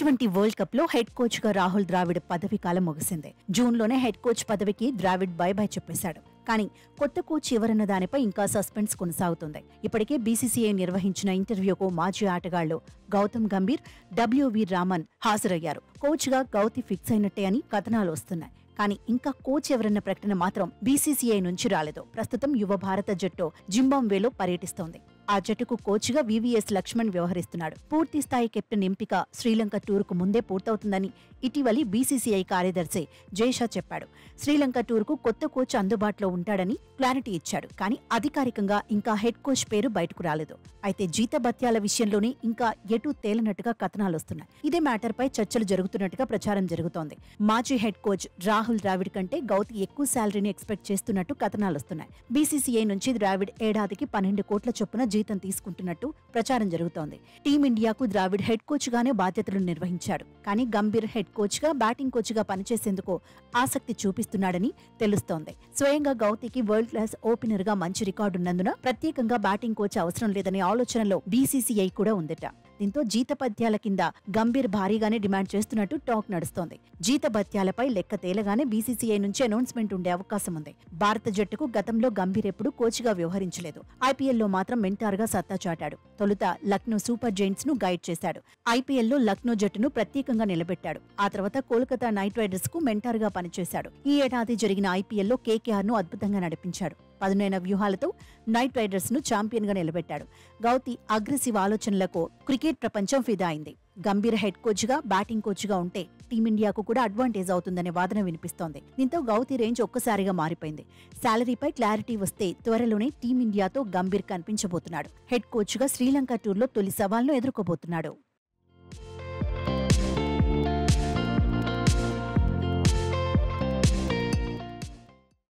T20 world cup లో head coach గా రాహుల్ ద్రావిడ్ పదవి కాలం ముగిసింది. జూన్లోనే హెడ్ కోచ్ పదవికి ద్రావిడ్ బై బై చెప్పేశాడు. కానీ కొత్త కోచ్ ఎవరన్న దానిపై ఇంకా సస్పెన్స్ కొనసాగుతుంది. ఇప్పటికే బీసీసీఐ నిర్వహించిన ఇంటర్వ్యూకు మాజీ ఆటగాళ్లు గౌతమ్ గంభీర్, డబ్ల్యూవీ రామన్ హాజరయ్యారు. కోచ్ గా గౌతి ఫిక్స్ అయినట్టే అని కథనాలు వస్తున్నాయి. కానీ ఇంకా కోచ్ ఎవరన్న ప్రకటన మాత్రం బీసీసీఐ నుంచి రాలేదు. ప్రస్తుతం యువ భారత జట్టు జింబాబ్వేలో పర్యటిస్తోంది. ఆ జట్టుకు కోచ్ గా వివిఎస్ లక్ష్మణ్ వ్యవహరిస్తున్నాడు. పూర్తి స్థాయి కెప్టెన్ ఎంపిక శ్రీలంక టూర్కు ముందే పూర్తవుతుందని ఇటీవలి బీసీసీఐ కార్యదర్శి జైషా చెప్పాడు. శ్రీలంక టూర్కు కొత్త కోచ్ అందుబాటులో ఉంటాడని క్లారిటీ ఇచ్చాడు. కానీ అధికారికంగా ఇంకా హెడ్ కోచ్ పేరు బయటకు రాలేదు. అయితే జీతభత్యాల విషయంలోనే ఇంకా ఎటూ తేలనట్టుగా కథనాలొస్తున్నాయి. ఇదే మ్యాటర్ పై చర్చలు జరుగుతున్నట్టుగా ప్రచారం జరుగుతోంది. మాజీ హెడ్ కోచ్ రాహుల్ ద్రావిడ్ కంటే గౌతి ఎక్కువ శాలరీని ఎక్స్పెక్ట్ చేస్తున్నట్టు కథనాలొస్తున్నాయి. బీసీసీఐ నుంచి ద్రావిడ్ ఏడాదికి 12 కోట్ల చొప్పున జీతం తీసుకుంటున్నట్టు ప్రచారం జరుగుతోంది. టీమిండియాకు ద్రావిడ్ హెడ్ కోచ్ గానే బాధ్యతలు నిర్వహించాడు. కానీ గంభీర్ హెడ్ కోచ్ గా, బ్యాటింగ్ కోచ్ గా పనిచేసేందుకు ఆసక్తి చూపిస్తున్నాడని తెలుస్తోంది. స్వయంగా గౌతికి వరల్డ్ క్లాస్ ఓపెనర్ గా మంచి రికార్డున్నందున ప్రత్యేకంగా బ్యాటింగ్ కోచ్ అవసరం లేదనే ఆలోచనలో బీసీసీఐ కూడా ఉందట. దీంతో జీతభత్యాల కింద గంభీర్ భారీగానే డిమాండ్ చేస్తున్నట్టు టాక్ నడుస్తోంది. జీతభత్యాలపై లెక్క తేలగానే బీసీసీఐ నుంచి అనౌన్స్మెంట్ ఉండే అవకాశం ఉంది. భారత జట్టుకు గతంలో గంభీర్ ఎప్పుడూ కోచ్ గా వ్యవహరించలేదు. ఐపీఎల్లో మాత్రం మెంటార్ గా సత్తా చాటాడు. తొలుత లక్నో సూపర్ జైంట్స్ ను గైడ్ చేశాడు. ఐపీఎల్లో లక్నో జట్టును ప్రత్యేకంగా నిలబెట్టాడు. ఆ తర్వాత కోల్కతా నైట్ రైడర్స్ కు మెంటార్ గా పనిచేశాడు. ఈ ఏడాది జరిగిన ఐపీఎల్లో కేకేఆర్ ను అద్భుతంగా నడిపించాడు. పదునైన వ్యూహాలతో నైట్ రైడర్స్ ను ఛాంపియన్ గా నిలబెట్టాడు. గౌతి అగ్రెసివ్ ఆలోచనలకు క్రికెట్ ప్రపంచం ఫిదా అయింది. గంభీర్ హెడ్ కోచ్ గా, బ్యాటింగ్ కోచ్ గా ఉంటే టీమిండియాకు కూడా అడ్వాంటేజ్ అవుతుందనే వాదన వినిపిస్తోంది. దీంతో గౌతి రేంజ్ ఒక్కసారిగా మారిపోయింది. శాలరీపై క్లారిటీ వస్తే త్వరలోనే టీమిండియాతో గంభీర్ కనిపించబోతున్నాడు. హెడ్ కోచ్ గా శ్రీలంక టూర్లో తొలి సవాల్ను ఎదుర్కోబోతున్నాడు.